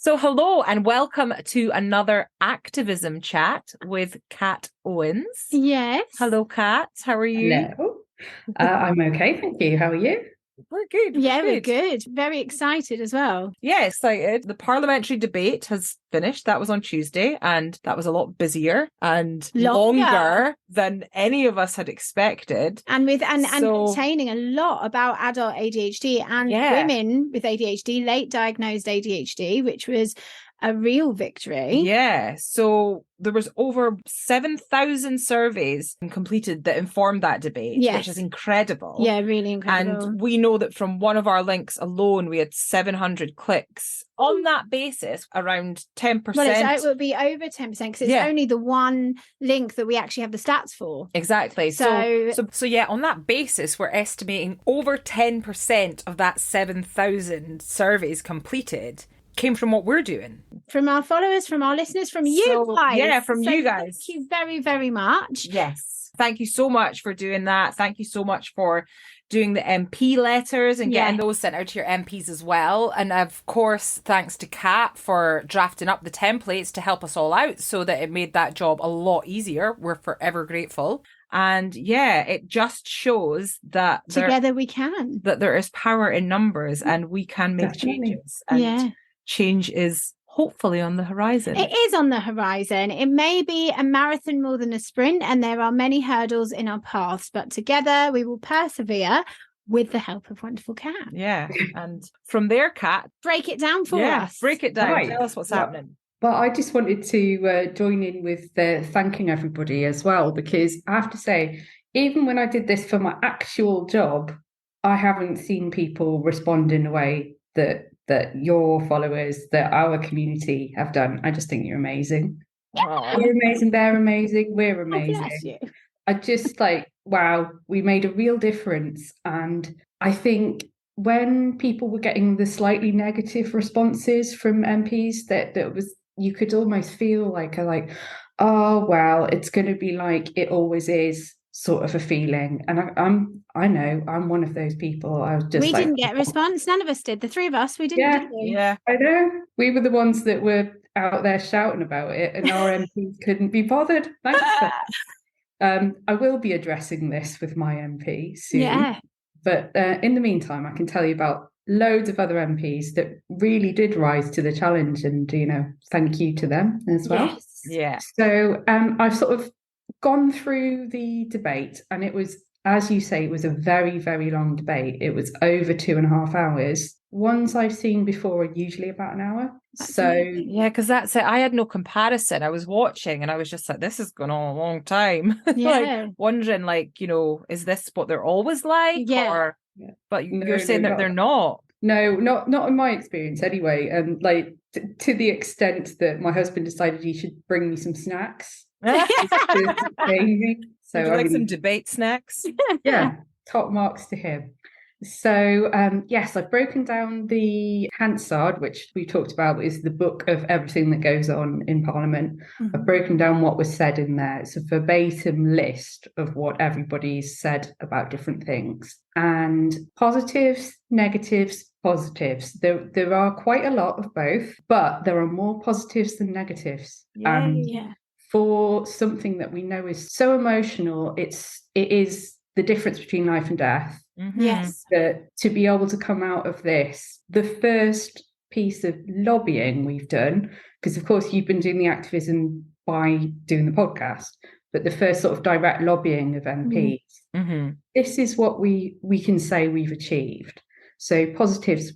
So hello and welcome to another activism chat with Kat Owens. Yes. Hello, Kat. How are you? Hello. I'm okay, thank you. How are you? We're good. We're good. Very excited as well. Yeah, excited. The parliamentary debate has finished. That was on Tuesday, and that was a lot busier and longer than any of us had expected. And containing a lot about adult ADHD and women with ADHD, late diagnosed ADHD, which was a real victory. Yeah. So there was over 7,000 surveys completed that informed that debate, which is incredible. Yeah, really incredible. And we know that from one of our links alone, we had 700 clicks. On that basis, around 10%. Well, it would be over 10% because it's only the one link that we actually have the stats for. Exactly. So yeah, on that basis, we're estimating over 10% of that 7,000 surveys completed came from what we're doing. From our followers, from our listeners, from you guys. Yeah, from you guys. Thank you very, very much. Yes. Thank you so much for doing that. Thank you so much for doing the MP letters and getting those sent out to your MPs as well. And of course, thanks to Kat for drafting up the templates to help us all out so that it made that job a lot easier. We're forever grateful. And yeah, it just shows that together we can. That there is power in numbers and we can make changes. And change is hopefully on the horizon. It is on the horizon. It may be a marathon more than a sprint, and there are many hurdles in our paths, but together we will persevere with the help of wonderful Kat. Yeah. And from there, Kat, break it down for us. Break it down. Right. Tell us what's happening. Well, I just wanted to join in with thanking everybody as well, because I have to say, even when I did this for my actual job, I haven't seen people respond in a way that your followers, that our community have done. I just think you're amazing. You're amazing. They're amazing. We're amazing. Oh, bless you. I just wow, we made a real difference. And I think when people were getting the slightly negative responses from MPs, that was, you could almost feel like oh, well, it's going to be like it always is, sort of a feeling. And I know I'm one of those people. I was just we didn't get a response. None of us did. The three of us, we didn't. Did we? Yeah, I know. We were the ones that were out there shouting about it, and our MPs couldn't be bothered. Thanks. I will be addressing this with my MP soon. Yeah. But in the meantime, I can tell you about loads of other MPs that really did rise to the challenge, and thank you to them as well. Yes. Yeah. So I've sort of gone through the debate, and it was, as you say, it was a very, very long debate. It was over 2.5 hours. Ones I've seen before are usually about an hour. Yeah, because that's it. I had no comparison. I was watching and I was just like, this has gone on a long time. Yeah. Wondering, is this what they're always like? Yeah. But you're saying that they're not. No, not in my experience anyway. To the extent that my husband decided he should bring me some snacks. So some debate snacks. Yeah, top marks to him. So yes, I've broken down the Hansard, which we talked about is the book of everything that goes on in Parliament. Mm-hmm. I've broken down what was said in there. It's a verbatim list of what everybody's said about different things, and positives, negatives, positives. There are quite a lot of both, but there are more positives than negatives. Yeah. For something that we know is so emotional, it is the difference between life and death. Mm-hmm. Yes. That to be able to come out of this, the first piece of lobbying we've done, because of course you've been doing the activism by doing the podcast, but the first sort of direct lobbying of MPs, this is what we can say we've achieved. So positives,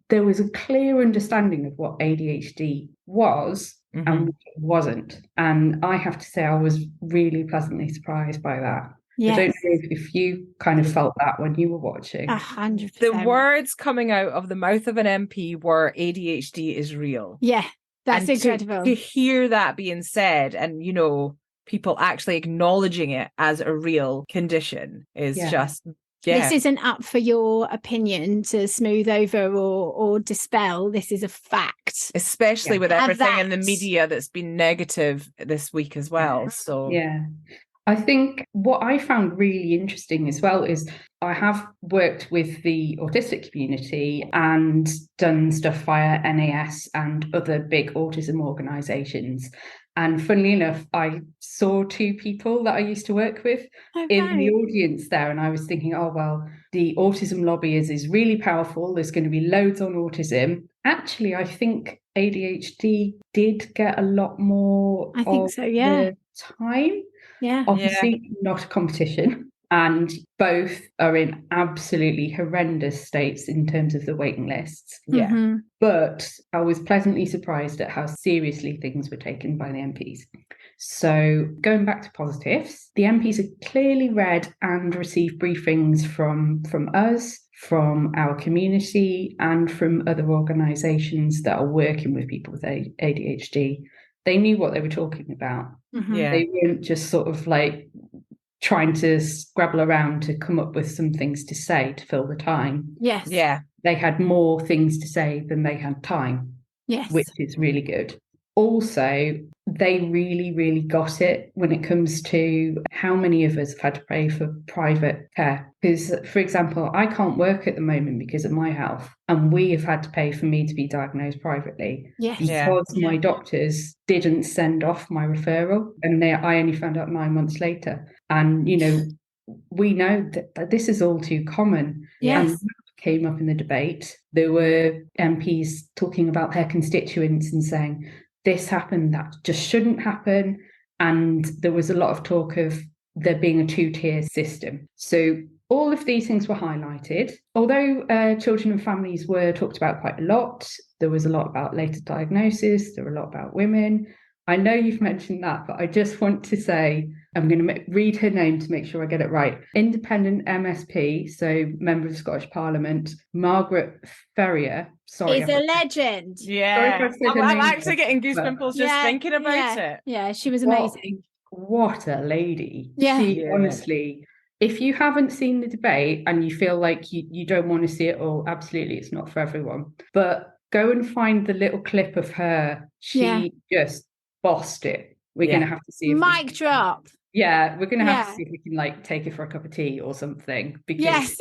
there was a clear understanding of what ADHD was and what it wasn't. And I have to say I was really pleasantly surprised by that. Yes. I don't know if you kind of felt that when you were watching. 100%. The words coming out of the mouth of an MP were ADHD is real. Yeah, that's incredible. To hear that being said and, people actually acknowledging it as a real condition is just... Yeah. This isn't up for your opinion to smooth over or dispel. This is a fact. Especially with everything in the media that's been negative this week as well. So yeah. I think what I found really interesting as well is I have worked with the autistic community and done stuff via NAS and other big autism organisations. And funnily enough, I saw two people that I used to work with in the audience there. And I was thinking, oh, well, the autism lobby is really powerful. There's going to be loads on autism. Actually, I think ADHD did get a lot more the time. Yeah. Obviously not a competition, and both are in absolutely horrendous states in terms of the waiting lists. Yeah. Mm-hmm. But I was pleasantly surprised at how seriously things were taken by the MPs. So going back to positives, the MPs have clearly read and received briefings from us, from our community, and from other organisations that are working with people with ADHD. They knew what they were talking about. Mm-hmm. Yeah. They weren't just sort of like trying to scrabble around to come up with some things to say to fill the time. Yes. Yeah. They had more things to say than they had time. Yes. Which is really good. Also, they really, really got it when it comes to how many of us have had to pay for private care. Because, for example, I can't work at the moment because of my health, and we have had to pay for me to be diagnosed privately. Yes. Because my doctors didn't send off my referral, and I only found out 9 months later. And, you know, we know that this is all too common. Yes. And came up in the debate. There were MPs talking about their constituents and saying, this happened, that just shouldn't happen. And there was a lot of talk of there being a two-tier system. So all of these things were highlighted. Although children and families were talked about quite a lot, there was a lot about later diagnosis, there were a lot about women. I know you've mentioned that, but I just want to say, I'm going to read her name to make sure I get it right. Independent MSP, so Member of Scottish Parliament, Margaret Ferrier. Sorry. Is a legend. Yeah. I'm actually getting goosebumps just thinking about it. Yeah, she was amazing. What a lady. Yeah. She honestly, if you haven't seen the debate and you feel like you don't want to see it all, absolutely, it's not for everyone. But go and find the little clip of her. She just bossed it. We're going to have to see. Mic drop. Yeah, we're going to have to see if we can like take her for a cup of tea or something, because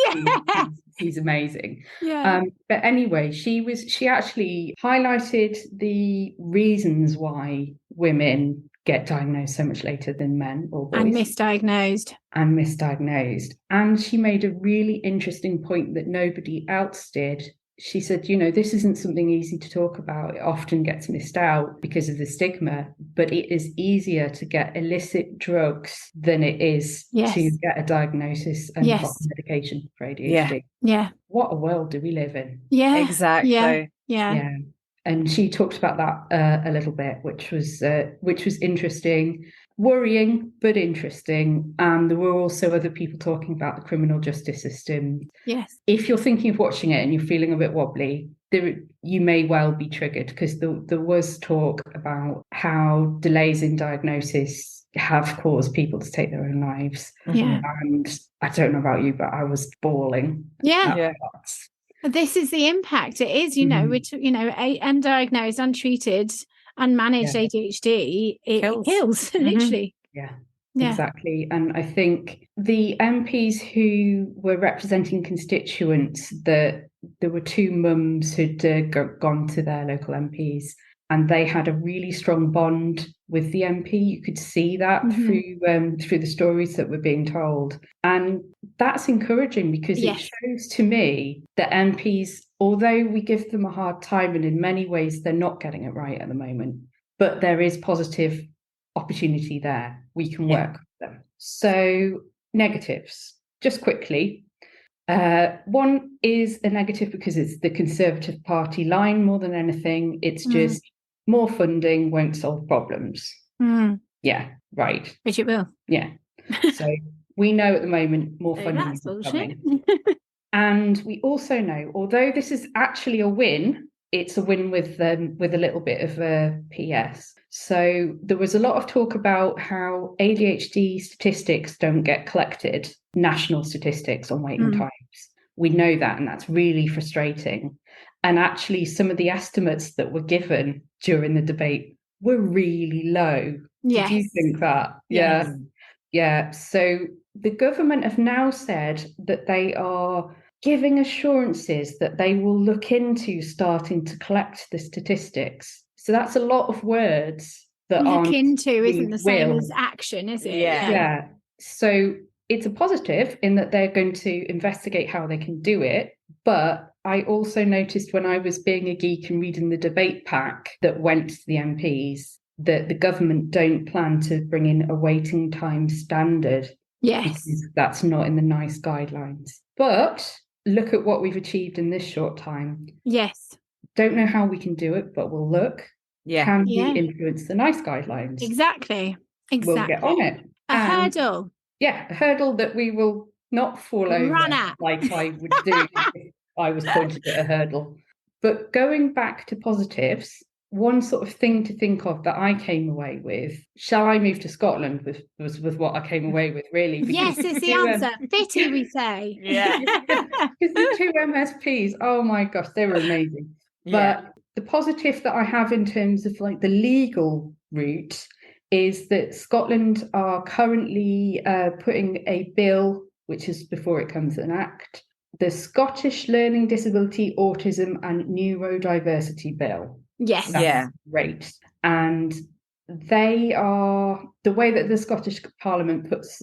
she's amazing. Yeah. But anyway, she actually highlighted the reasons why women get diagnosed so much later than men or boys. And misdiagnosed. And she made a really interesting point that nobody else did. She said, you know, this isn't something easy to talk about. It often gets missed out because of the stigma, but it is easier to get illicit drugs than it is to get a diagnosis and proper medication for ADHD. Yeah. What a world do we live in? Yeah. Exactly. Yeah. And she talked about that a little bit, which was interesting. Worrying, but interesting. And there were also other people talking about the criminal justice system. Yes. If you're thinking of watching it and you're feeling a bit wobbly, you may well be triggered, because there was talk about how delays in diagnosis have caused people to take their own lives. Yeah. And I don't know about you, but I was bawling. Yeah. This is the impact. It is, which, undiagnosed, untreated, unmanaged ADHD, it kills literally. Yeah, exactly. And I think the MPs who were representing constituents, that there were two mums who'd gone to their local MPs, and they had a really strong bond with the MP. You could see that through the stories that were being told. And that's encouraging, because it shows to me that MPs, although we give them a hard time, and in many ways they're not getting it right at the moment, but there is positive opportunity there. We can work with them. So negatives, just quickly. One is a negative because it's the Conservative Party line more than anything. It's just more funding won't solve problems. Yeah, right. Which it will. Yeah. So we know at the moment more funding is coming. And we also know, although this is actually a win, it's a win with a little bit of a PS. So there was a lot of talk about how ADHD statistics don't get collected, national statistics on waiting times. We know that, and that's really frustrating. And actually, some of the estimates that were given during the debate were really low. Yes. Did you think that? Yes. Yeah. Yeah, so the government have now said that they are giving assurances that they will look into starting to collect the statistics. So that's a lot of words that Look into isn't the same will. as action, is it? Yeah. So it's a positive in that they're going to investigate how they can do it. But I also noticed when I was being a geek and reading the debate pack that went to the MPs that the government don't plan to bring in a waiting time standard. Yes. Because that's not in the NICE guidelines. But look at what we've achieved in this short time. Yes. Don't know how we can do it, but we'll look. Yeah. Can we influence the NICE guidelines? Exactly. We'll get on it. A hurdle. Yeah, a hurdle that we will not fall over Run at. like I would do if I was pointed at a hurdle. But going back to positives, one sort of thing to think of that I came away with, shall I move to Scotland was what I came away with, really. Yes, it's the answer. Fitty, we say. Yeah. Because the two MSPs, oh my gosh, they were amazing. Yeah. But the positive that I have in terms of like the legal route is that Scotland are currently putting a bill, which is before it comes an act, the Scottish Learning Disability, Autism and Neurodiversity Bill. Yes. Yeah. Great. And they are, the way that the Scottish Parliament puts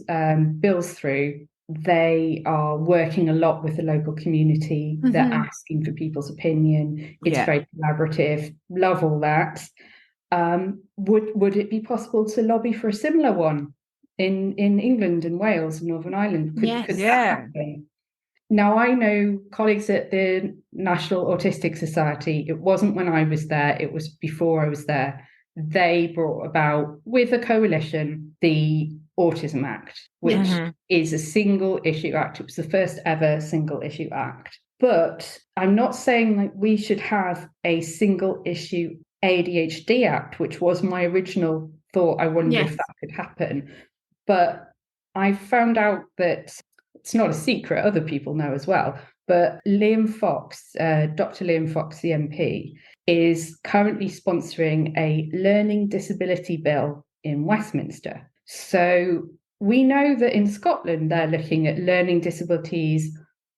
bills through, they are working a lot with the local community. They're asking for people's opinion. It's very collaborative. Love all that. Would it be possible to lobby for a similar one in England and Wales and Northern Ireland? Could that happen? Now, I know colleagues at the National Autistic Society, it wasn't when I was there, it was before I was there. They brought about, with a coalition, the Autism Act, which is a single issue act. It was the first ever single issue act. But I'm not saying like we should have a single issue ADHD Act, which was my original thought. I wonder if that could happen. But I found out that it's not a secret, other people know as well, but Liam Fox, Dr. Liam Fox, the MP, is currently sponsoring a learning disability bill in Westminster. So we know that in Scotland, they're looking at learning disabilities,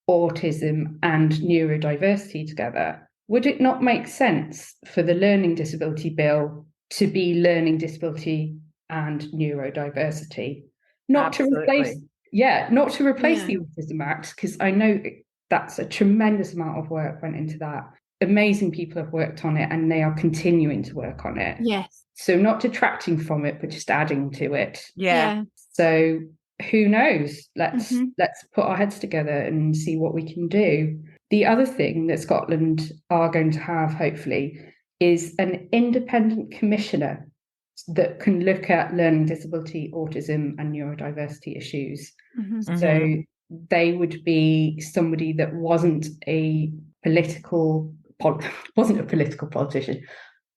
autism and neurodiversity together. Would it not make sense for the learning disability bill to be learning disability and neurodiversity? Not to replace the Autism Act, because I know that's a tremendous amount of work went into that. Amazing people have worked on it and they are continuing to work on it. Yes. So not detracting from it, but just adding to it. Yeah. So who knows? Let's put our heads together and see what we can do. The other thing that Scotland are going to have, hopefully, is an independent commissioner that can look at learning disability, autism and neurodiversity issues. So they would be somebody that wasn't a political politician.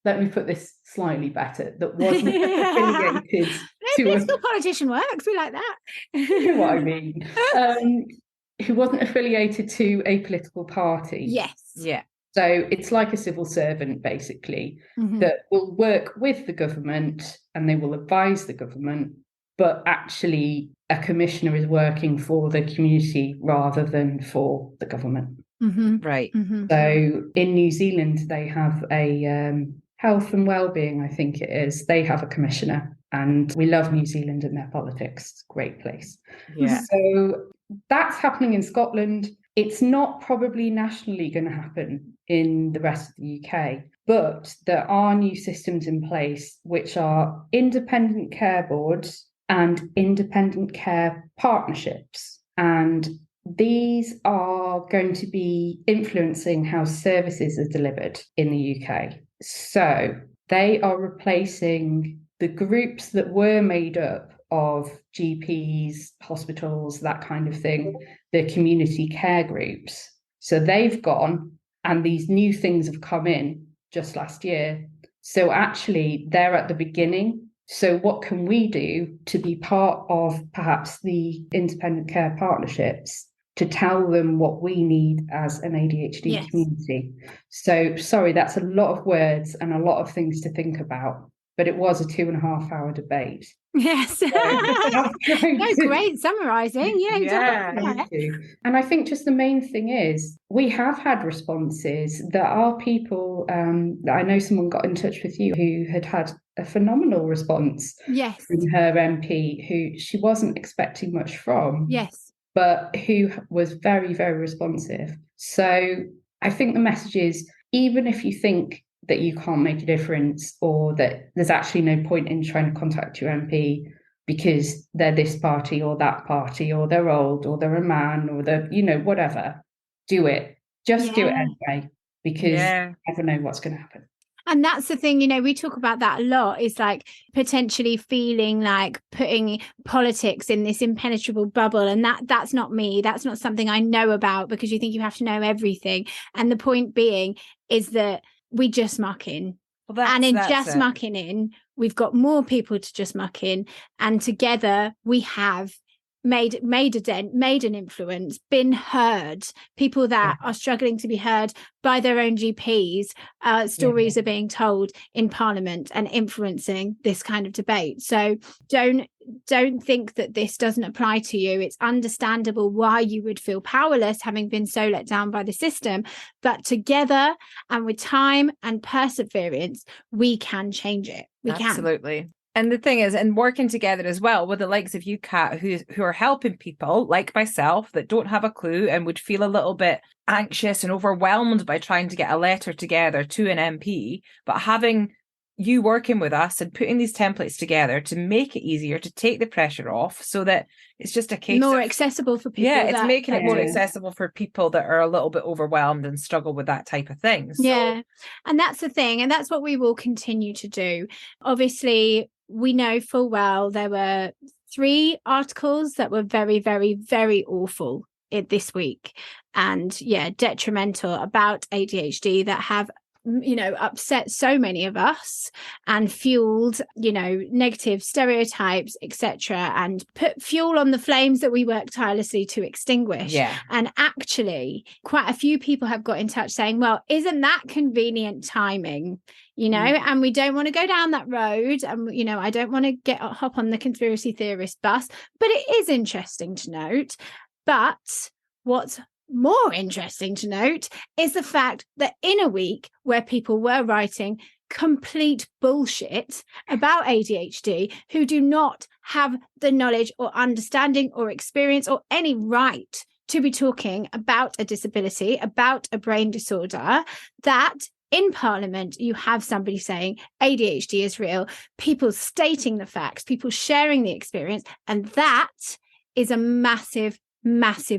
Let me put this slightly better. That wasn't affiliated to political politician works. We like that. You know what I mean? Who wasn't affiliated to a political party. Yes. Yeah. So it's like a civil servant, basically, that will work with the government and they will advise the government, but actually a commissioner is working for the community rather than for the government. Right. So in New Zealand, they have a health and wellbeing, I think it is. They have a commissioner and we love New Zealand and their politics. It's a great place. Yeah. So that's happening in Scotland. It's not probably nationally going to happen in the rest of the UK, but there are new systems in place, which are independent care boards and independent care partnerships. And these are going to be influencing how services are delivered in the UK. So they are replacing the groups that were made up of GPs, hospitals, that kind of thing, the community care groups. So they've gone and these new things have come in just last year. So actually they're at the beginning. So what can we do to be part of perhaps the independent care partnerships to tell them what we need as an ADHD community? So sorry, that's a lot of words and a lot of things to think about. but it was a 2.5-hour debate. Yes. Great summarising. Yeah, exactly. And I think just the main thing is we have had responses. There are people, I know someone got in touch with you who had a phenomenal response from her MP, who she wasn't expecting much from. Yes. But who was very, very responsive. So I think the message is, even if you think that you can't make a difference, or that there's actually no point in trying to contact your MP because they're this party or that party, or they're old, or they're a man, or they're, whatever, do it. Just do it anyway, because you never know what's going to happen. And that's the thing, we talk about that a lot, is like potentially feeling like putting politics in this impenetrable bubble. And that's not me. That's not something I know about, because you think you have to know everything. And the point being is that we just muck in. Mucking in, we've got more people to just muck in. And together we have made a dent, made an influence, been heard. People that are struggling to be heard by their own GPs, stories are being told in Parliament and influencing this kind of debate. So don't think that this doesn't apply to you. It's understandable why you would feel powerless, having been so let down by the system, but together and with time and perseverance, we can change it. We can. Absolutely. And the thing is, and working together as well with the likes of you, Kat, who are helping people like myself that don't have a clue and would feel a little bit anxious and overwhelmed by trying to get a letter together to an MP, but having you working with us and putting these templates together to make it easier, to take the pressure off, so that it's just a case more accessible for people. Yeah, it's making it more accessible for people that are a little bit overwhelmed and struggle with that type of thing. So. Yeah, and that's the thing, and that's what we will continue to do. Obviously, we know full well there were 3 articles that were very, very, very awful this week, and detrimental about ADHD, that have upset so many of us and fueled negative stereotypes, etc., and put fuel on the flames that we work tirelessly to extinguish. And actually quite a few people have got in touch saying, well, isn't that convenient timing, and we don't want to go down that road, and I don't want to hop on the conspiracy theorist bus, but it is interesting to note. But what's more interesting to note is the fact that in a week where people were writing complete bullshit about ADHD, who do not have the knowledge or understanding or experience or any right to be talking about a disability, about a brain disorder, that in Parliament you have somebody saying ADHD is real, people stating the facts, people sharing the experience, and that is a massive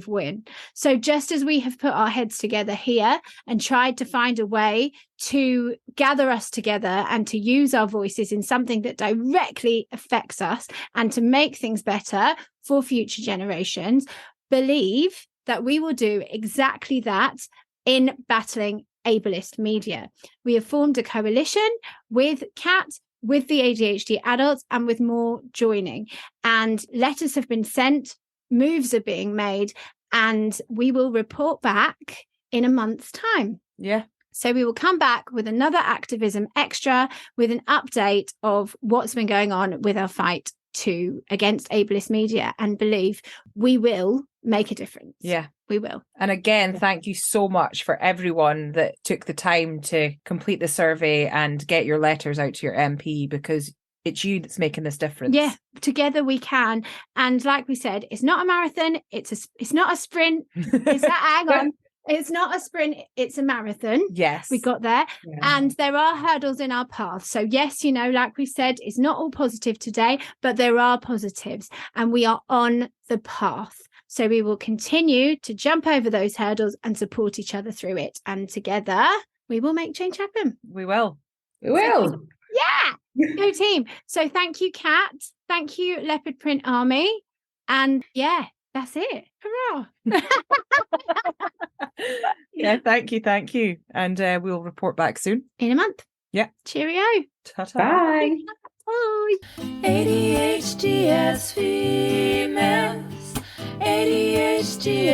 win. So just as we have put our heads together here and tried to find a way to gather us together and to use our voices in something that directly affects us and to make things better for future generations, believe that we will do exactly that in battling ableist media. We have formed a coalition with Kat, with the ADHD adults, and with more joining, and letters have been sent, moves are being made, and we will report back in a month's time. So we will come back with another Activism Extra with an update of what's been going on with our fight against ableist media, and believe we will make a difference. We will. And again, thank you so much for everyone that took the time to complete the survey and get your letters out to your MP, because it's you that's making this difference. Together we can. And like we said, it's not a marathon, it's not a sprint. Hang on. It's not a sprint, it's a marathon. We got there. And there are hurdles in our path. So yes, like we said, it's not all positive today, but there are positives, and we are on the path. So we will continue to jump over those hurdles and support each other through it. And together we will make change happen. We will. Go team. So thank you, Kat. Thank you, Leopard Print Army. And that's it. Hurrah. Thank you. And we'll report back soon. In a month. Cheerio. Ta-ta. Bye. Bye. ADHD as females, ADHD